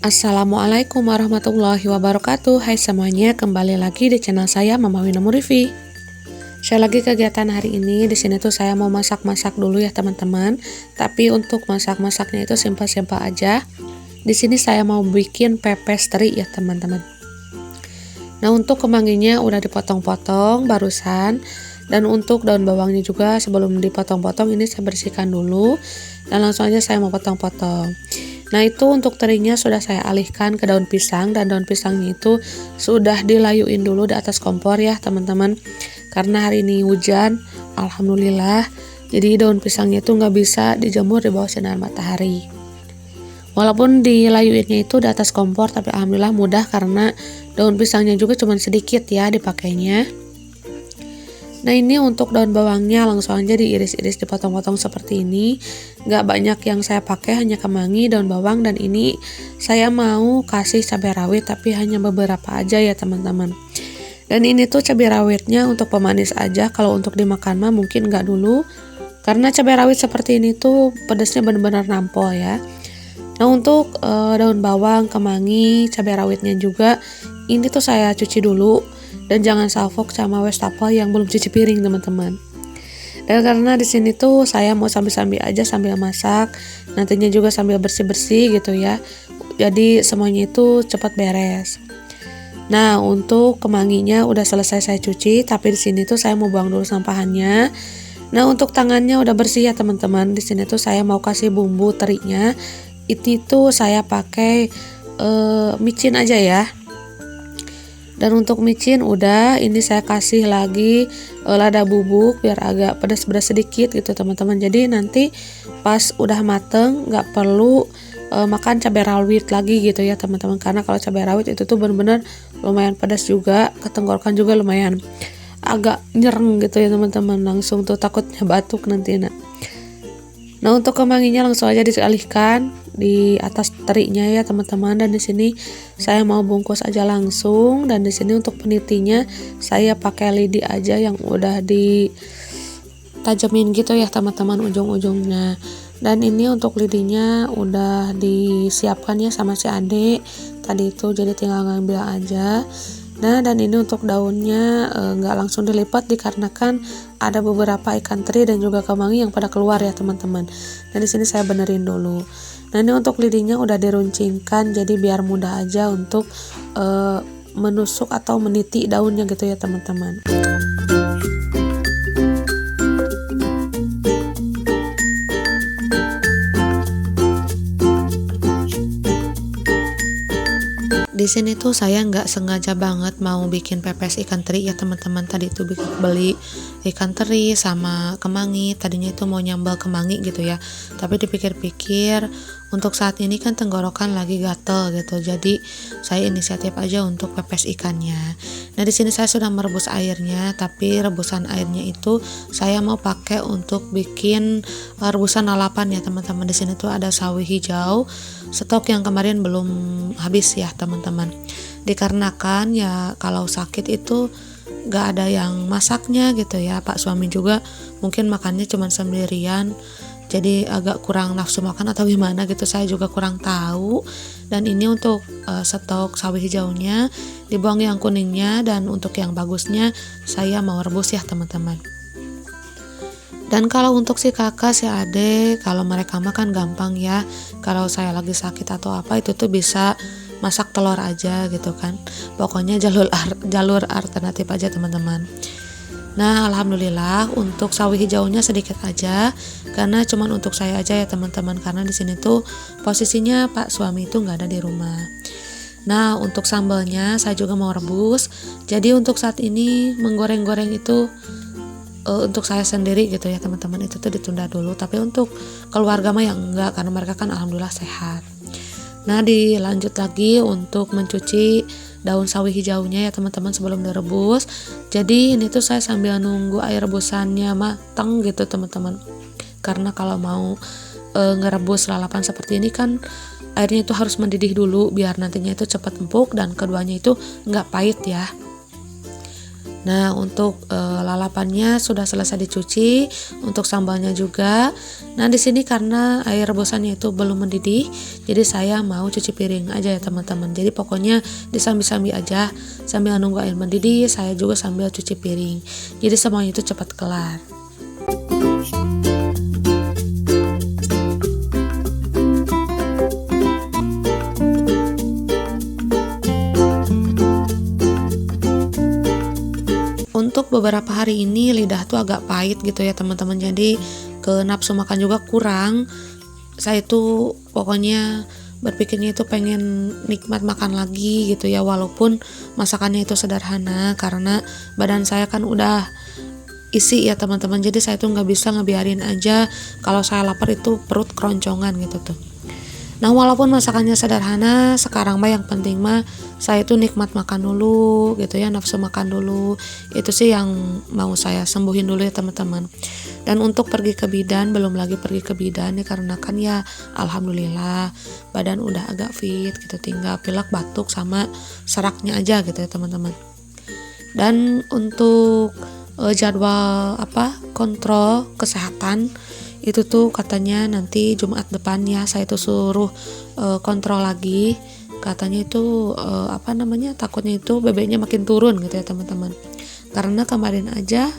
Assalamualaikum warahmatullahi wabarakatuh. Hai semuanya, kembali lagi di channel saya Mama Wina Murifi. Saya lagi kegiatan hari ini. Di sini tuh saya mau masak-masak dulu ya teman-teman. Tapi untuk masak-masaknya itu simpel-simpel aja. Di sini saya mau bikin pepes teri ya teman-teman. Nah, untuk kemanginya udah dipotong-potong barusan. Dan untuk daun bawangnya juga sebelum dipotong-potong ini saya bersihkan dulu. Dan langsung aja saya mau potong-potong. Nah, itu untuk terinya sudah saya alihkan ke daun pisang, dan daun pisangnya itu sudah dilayuin dulu di atas kompor ya teman-teman. Karena hari ini hujan, alhamdulillah, jadi daun pisangnya itu nggak bisa dijemur di bawah sinar matahari. Walaupun dilayuinnya itu di atas kompor, tapi alhamdulillah mudah karena daun pisangnya juga cuma sedikit ya dipakainya. Nah, ini untuk daun bawangnya langsung aja diiris-iris, dipotong-potong seperti ini. Nggak banyak yang saya pakai, hanya kemangi, daun bawang, dan ini saya mau kasih cabai rawit tapi hanya beberapa aja ya teman-teman. Dan ini tuh cabai rawitnya untuk pemanis aja, kalau untuk dimakan mah mungkin nggak dulu. Karena cabai rawit seperti ini tuh pedasnya benar-benar nampol ya. Nah, untuk daun bawang, kemangi, cabai rawitnya juga ini tuh saya cuci dulu. Dan jangan salfok sama wastafel yang belum cuci piring teman-teman. Dan karena di sini tuh saya mau sambil-sambil aja sambil masak, nantinya juga sambil bersih-bersih gitu ya. Jadi semuanya itu cepat beres. Nah, untuk kemanginya udah selesai saya cuci, tapi di sini tuh saya mau buang dulu sampahannya. Nah, untuk tangannya udah bersih ya teman-teman. Di sini tuh saya mau kasih bumbu terinya. Itu tuh saya pakai micin aja ya. Dan untuk micin udah, ini saya kasih lagi lada bubuk biar agak pedas-pedas sedikit gitu teman-teman. Jadi nanti pas udah mateng nggak perlu makan cabai rawit lagi gitu ya teman-teman. Karena kalau cabai rawit itu tuh benar-benar lumayan pedas juga, ke tenggorokan juga lumayan agak nyereng gitu ya teman-teman. Langsung tuh takutnya batuk nanti. Nah, untuk kemanginya langsung aja dialihkan di atas terinya ya teman-teman. Dan di sini saya mau bungkus aja langsung. Dan di sini untuk penitinya saya pakai lidi aja yang udah ditajamin gitu ya teman-teman ujung-ujungnya. Dan ini untuk lidinya udah disiapkan ya sama si Ade tadi itu, jadi tinggal ngambil aja. Nah, dan ini untuk daunnya nggak langsung dilipat dikarenakan ada beberapa ikan teri dan juga kemangi yang pada keluar ya teman-teman. Nah, di sini saya benerin dulu. Nah, ini untuk lidinya udah diruncingkan, jadi biar mudah aja untuk menusuk atau meniti daunnya gitu ya teman-teman. Di sini tuh saya nggak sengaja banget mau bikin pepes ikan teri ya teman-teman. Tadi tuh beli ikan teri sama kemangi, tadinya itu mau nyambal kemangi gitu ya, tapi dipikir-pikir untuk saat ini kan tenggorokan lagi gatel gitu, jadi saya inisiatif aja untuk pepes ikannya. Nah, di sini saya sudah merebus airnya, tapi rebusan airnya itu saya mau pakai untuk bikin rebusan lalapan ya teman-teman. Di sini tuh ada sawi hijau stok yang kemarin belum habis ya teman-teman. Dikarenakan ya kalau sakit itu gak ada yang masaknya gitu ya, Pak suami juga mungkin makannya cuma sendirian, jadi agak kurang nafsu makan atau gimana gitu, saya juga kurang tahu. Dan ini untuk stok sawi hijaunya, dibuang yang kuningnya, dan untuk yang bagusnya saya mau rebus ya teman-teman. Dan kalau untuk si kakak, si adik, kalau mereka makan gampang ya. Kalau saya lagi sakit atau apa itu tuh bisa masak telur aja gitu kan. Pokoknya jalur alternatif aja teman-teman. Nah, alhamdulillah untuk sawi hijaunya sedikit aja karena cuman untuk saya aja ya teman-teman, karena di sini tuh posisinya Pak suami itu nggak ada di rumah. Nah, untuk sambalnya saya juga mau rebus. Jadi untuk saat ini menggoreng-goreng itu untuk saya sendiri gitu ya teman-teman, itu tuh ditunda dulu. Tapi untuk keluarga mah yang enggak, karena mereka kan alhamdulillah sehat. Nah, dilanjut lagi untuk mencuci daun sawi hijaunya ya teman-teman sebelum direbus. Jadi ini tuh saya sambil nunggu air rebusannya matang gitu teman-teman. Karena kalau mau ngerebus lalapan seperti ini kan airnya itu harus mendidih dulu biar nantinya itu cepat empuk dan keduanya itu nggak pahit ya. Nah, untuk lalapannya sudah selesai dicuci, untuk sambalnya juga. Nah, di sini karena air rebusannya itu belum mendidih, jadi saya mau cuci piring aja ya teman-teman. Jadi pokoknya disambi-sambi aja sambil nunggu air mendidih, saya juga sambil cuci piring. Jadi semuanya itu cepat kelar. Untuk beberapa hari ini lidah tuh agak pahit gitu ya teman-teman, jadi ke nafsu makan juga kurang. Saya itu pokoknya berpikirnya itu pengen nikmat makan lagi gitu ya, walaupun masakannya itu sederhana karena badan saya kan udah isi ya teman-teman, jadi saya tuh nggak bisa ngebiarin aja kalau saya lapar itu perut keroncongan gitu tuh. Nah, walaupun masakannya sederhana, sekarang mah yang penting mah saya itu nikmat makan dulu gitu ya, nafsu makan dulu. Itu sih yang mau saya sembuhin dulu ya teman-teman. Dan untuk pergi ke bidan, belum lagi pergi ke bidan nih karena kan ya alhamdulillah badan udah agak fit gitu, tinggal pilek batuk sama seraknya aja gitu ya teman-teman. Dan untuk jadwal kontrol kesehatan itu tuh katanya nanti Jumat depan ya saya tuh suruh kontrol lagi, katanya itu takutnya itu BB-nya makin turun gitu ya teman-teman, karena kemarin aja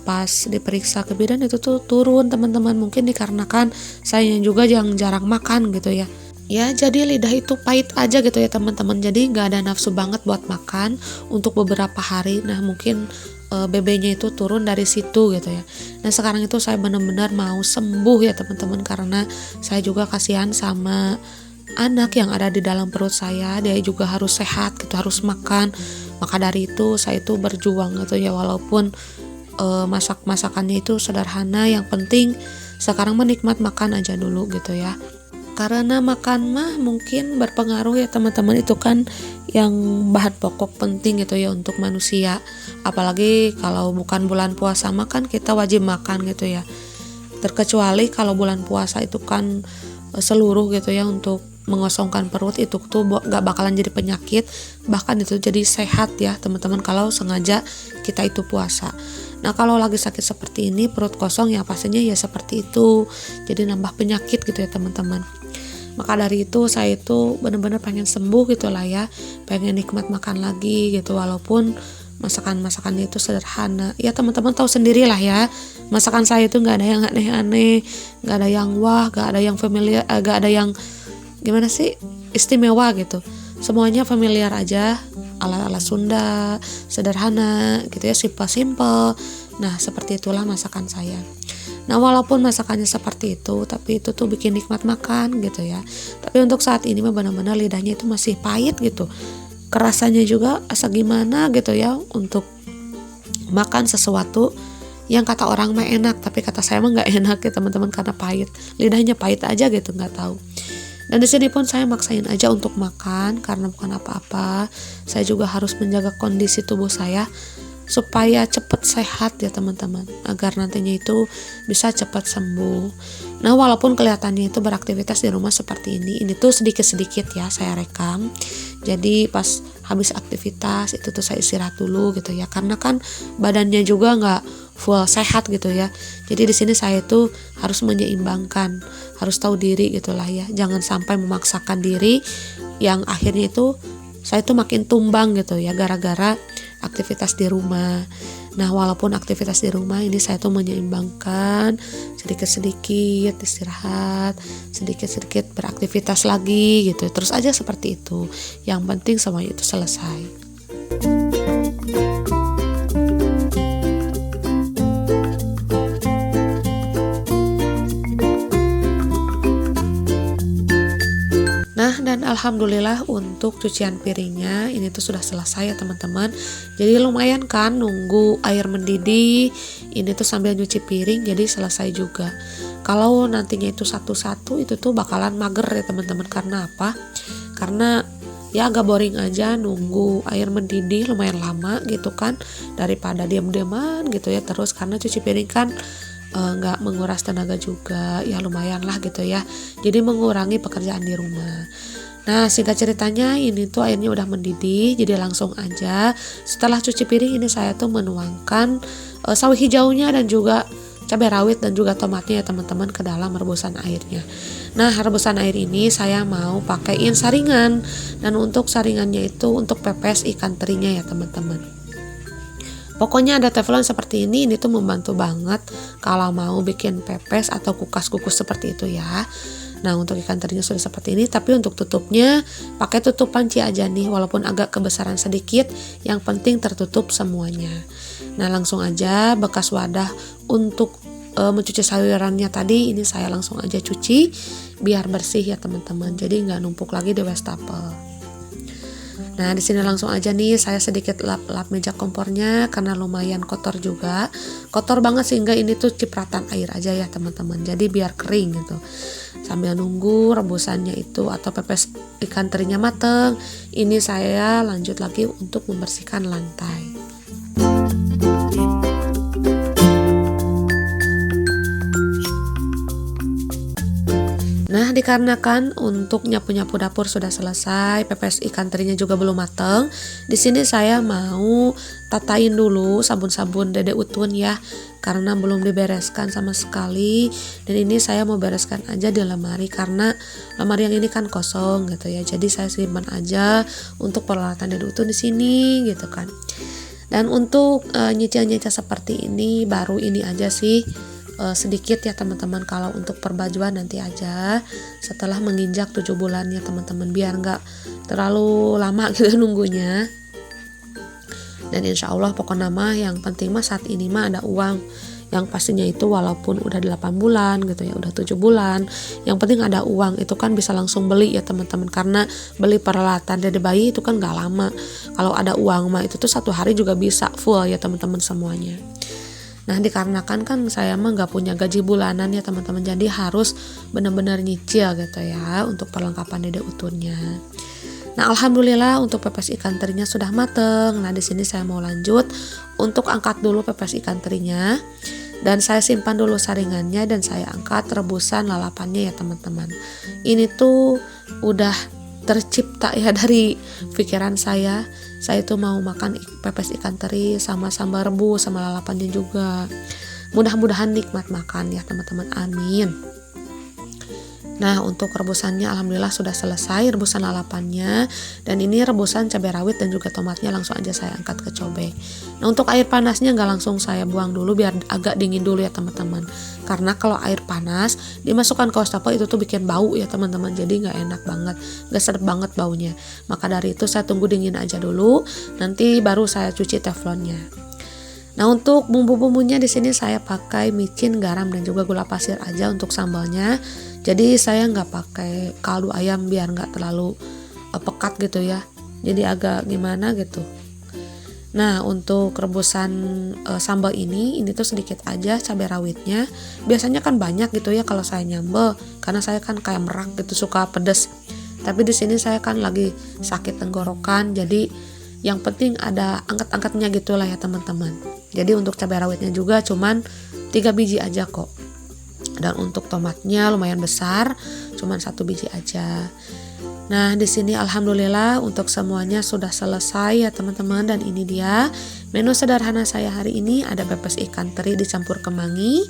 pas diperiksa ke bidan itu tuh turun teman-teman, mungkin dikarenakan saya juga yang jarang makan gitu ya. Ya, jadi lidah itu pahit aja gitu ya teman-teman, jadi nggak ada nafsu banget buat makan untuk beberapa hari. Nah, mungkin BB-nya itu turun dari situ gitu ya. Nah, sekarang itu saya benar-benar mau sembuh ya teman-teman, karena saya juga kasihan sama anak yang ada di dalam perut saya, dia juga harus sehat gitu, harus makan. Maka dari itu saya itu berjuang gitu ya, walaupun masakannya itu sederhana, yang penting sekarang menikmat makan aja dulu gitu ya. Karena makan mah mungkin berpengaruh ya teman-teman, itu kan yang bahan pokok penting gitu ya untuk manusia. Apalagi kalau bukan bulan puasa mah kan kita wajib makan gitu ya. Terkecuali kalau bulan puasa itu kan seluruh gitu ya, untuk mengosongkan perut itu tuh gak bakalan jadi penyakit, bahkan itu jadi sehat ya teman-teman kalau sengaja kita itu puasa. Nah, kalau lagi sakit seperti ini, perut kosong ya pastinya ya seperti itu, jadi nambah penyakit gitu ya teman-teman. Maka dari itu saya itu benar-benar pengen sembuh gitu lah ya, pengen nikmat makan lagi gitu, walaupun masakannya itu sederhana. Ya teman-teman tahu sendiri lah ya, masakan saya itu nggak ada yang aneh-aneh, nggak ada yang wah, nggak ada yang familiar, nggak ada yang gimana sih istimewa gitu. Semuanya familiar aja, ala-ala Sunda, sederhana gitu ya, simple-simple. Nah, seperti itulah masakan saya. Nah, walaupun masakannya seperti itu, tapi itu tuh bikin nikmat makan gitu ya. Tapi untuk saat ini mah benar-benar lidahnya itu masih pahit gitu. Kerasanya juga asa gimana gitu ya untuk makan sesuatu yang kata orang mah enak, tapi kata saya mah nggak enak ya teman-teman, karena pahit. Lidahnya pahit aja gitu, nggak tahu. Dan di sini pun saya maksain aja untuk makan karena bukan apa-apa. Saya juga harus menjaga kondisi tubuh saya supaya cepat sehat ya teman-teman, agar nantinya itu bisa cepat sembuh. Nah, walaupun kelihatannya itu beraktivitas di rumah seperti ini tuh sedikit-sedikit ya saya rekam. Jadi pas habis aktivitas itu tuh saya istirahat dulu gitu ya, karena kan badannya juga nggak full sehat gitu ya. Jadi di sini saya tuh harus menyeimbangkan, harus tahu diri gitulah ya. Jangan sampai memaksakan diri yang akhirnya itu saya tuh makin tumbang gitu ya gara-gara aktivitas di rumah. Nah, walaupun aktivitas di rumah ini saya tuh menyeimbangkan, sedikit-sedikit istirahat, sedikit-sedikit beraktivitas lagi gitu. Terus aja seperti itu. Yang penting semuanya itu selesai. Nah, dan alhamdulillah untuk cucian piringnya ini tuh sudah selesai ya teman-teman. Jadi lumayan kan nunggu air mendidih, ini tuh sambil nyuci piring, jadi selesai juga. Kalau nantinya itu satu-satu itu tuh bakalan mager ya teman-teman. Karena apa? Karena ya agak boring aja nunggu air mendidih lumayan lama gitu kan, daripada diam-diaman gitu ya terus, karena cuci piring kan nggak menguras tenaga juga ya, lumayan lah gitu ya, jadi mengurangi pekerjaan di rumah. Nah, singkat ceritanya ini tuh airnya udah mendidih, jadi langsung aja setelah cuci piring ini saya tuh menuangkan sawi hijaunya dan juga cabai rawit dan juga tomatnya ya teman-teman ke dalam rebusan airnya. Nah, rebusan air ini saya mau pakaiin saringan, dan untuk saringannya itu untuk pepes ikan terinya ya teman-teman. Pokoknya ada teflon seperti ini tuh membantu banget kalau mau bikin pepes atau kukus seperti itu ya. Nah, untuk ikan terinya sudah seperti ini, tapi untuk tutupnya pakai tutup panci aja nih, walaupun agak kebesaran sedikit, yang penting tertutup semuanya. Nah, langsung aja bekas wadah untuk mencuci sayurannya tadi ini saya langsung aja cuci biar bersih ya teman-teman. Jadi nggak numpuk lagi di wastafel. Nah, di sini langsung aja nih saya sedikit lap-lap meja kompornya karena lumayan kotor juga. Kotor banget sehingga ini tuh cipratan air aja ya teman-teman. Jadi biar kering gitu. Sambil nunggu rebusannya itu atau pepes ikan terinya mateng, ini saya lanjut lagi untuk membersihkan lantai. Nah, dikarenakan untuk nyapu-nyapu dapur sudah selesai, pepes ikan terinya juga belum mateng. Di sini saya mau tatain dulu sabun-sabun Dede Utun ya, karena belum dibereskan sama sekali. Dan ini saya mau bereskan aja di lemari karena lemari yang ini kan kosong gitu ya. Jadi saya simpan aja untuk peralatan Dede Utun di sini gitu kan. Dan untuk nyicil-nyicil seperti ini baru ini aja sih. Sedikit ya teman-teman, kalau untuk perbajuan nanti aja setelah menginjak 7 bulan ya teman-teman, biar nggak terlalu lama gitu nunggunya. Dan insya Allah pokoknya mah yang penting mah saat ini mah ada uang, yang pastinya itu walaupun udah 8 bulan gitu ya, udah 7 bulan, yang penting ada uang, itu kan bisa langsung beli ya teman-teman, karena beli peralatan dede bayi itu kan nggak lama. Kalau ada uang mah itu tuh 1 hari juga bisa full ya teman-teman semuanya. Nah, dikarenakan kan saya mah nggak punya gaji bulanan ya teman-teman, jadi harus benar-benar nyicil gitu ya untuk perlengkapan Dede Utunnya. Nah, alhamdulillah untuk pepes ikan terinya sudah mateng. Nah, di sini saya mau lanjut untuk angkat dulu pepes ikan terinya, dan saya simpan dulu saringannya dan saya angkat rebusan lalapannya ya teman-teman. Ini tuh udah tercipta ya dari pikiran saya tuh mau makan pepes ikan teri sama sambal rebus sama lalapannya juga. Mudah-mudahan nikmat makan ya teman-teman, amin. Nah, untuk rebusannya alhamdulillah sudah selesai rebusan lalapannya, dan ini rebusan cabai rawit dan juga tomatnya langsung aja saya angkat ke cobek. Nah, untuk air panasnya nggak langsung saya buang dulu biar agak dingin dulu ya teman-teman, karena kalau air panas dimasukkan ke wastafel itu tuh bikin bau ya teman-teman, jadi nggak enak banget, nggak sedap banget baunya. Maka dari itu saya tunggu dingin aja dulu, nanti baru saya cuci teflonnya. Nah, untuk bumbu-bumbunya di sini saya pakai micin, garam dan juga gula pasir aja untuk sambalnya. Jadi saya nggak pakai kaldu ayam biar nggak terlalu pekat gitu ya. Jadi agak gimana gitu. Nah, untuk rebusan sambal ini tuh sedikit aja cabai rawitnya. Biasanya kan banyak gitu ya kalau saya nyambel, karena saya kan kayak merak gitu, suka pedes. Tapi di sini saya kan lagi sakit tenggorokan, jadi yang penting ada angkat-angkatnya gitulah ya teman-teman. Jadi untuk cabai rawitnya juga cuman 3 biji aja kok. Dan untuk tomatnya lumayan besar, cuman 1 biji aja. Nah, di sini alhamdulillah untuk semuanya sudah selesai ya teman-teman, dan ini dia menu sederhana saya hari ini. Ada pepes ikan teri dicampur kemangi,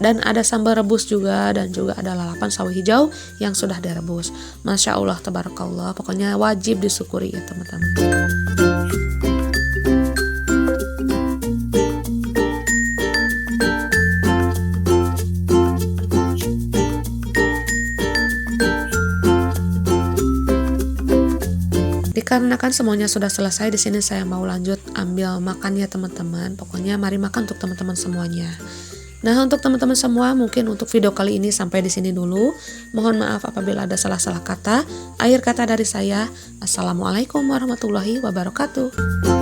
dan ada sambal rebus juga, dan juga ada lalapan sawi hijau yang sudah direbus. Masya Allah, tabarakallah, pokoknya wajib disyukuri ya teman-teman. Dikarenakan semuanya sudah selesai, di sini saya mau lanjut ambil makan ya teman-teman. Pokoknya mari makan untuk teman-teman semuanya. Nah, untuk teman-teman semua mungkin untuk video kali ini sampai di sini dulu. Mohon maaf apabila ada salah-salah kata. Akhir kata dari saya, Assalamualaikum warahmatullahi wabarakatuh.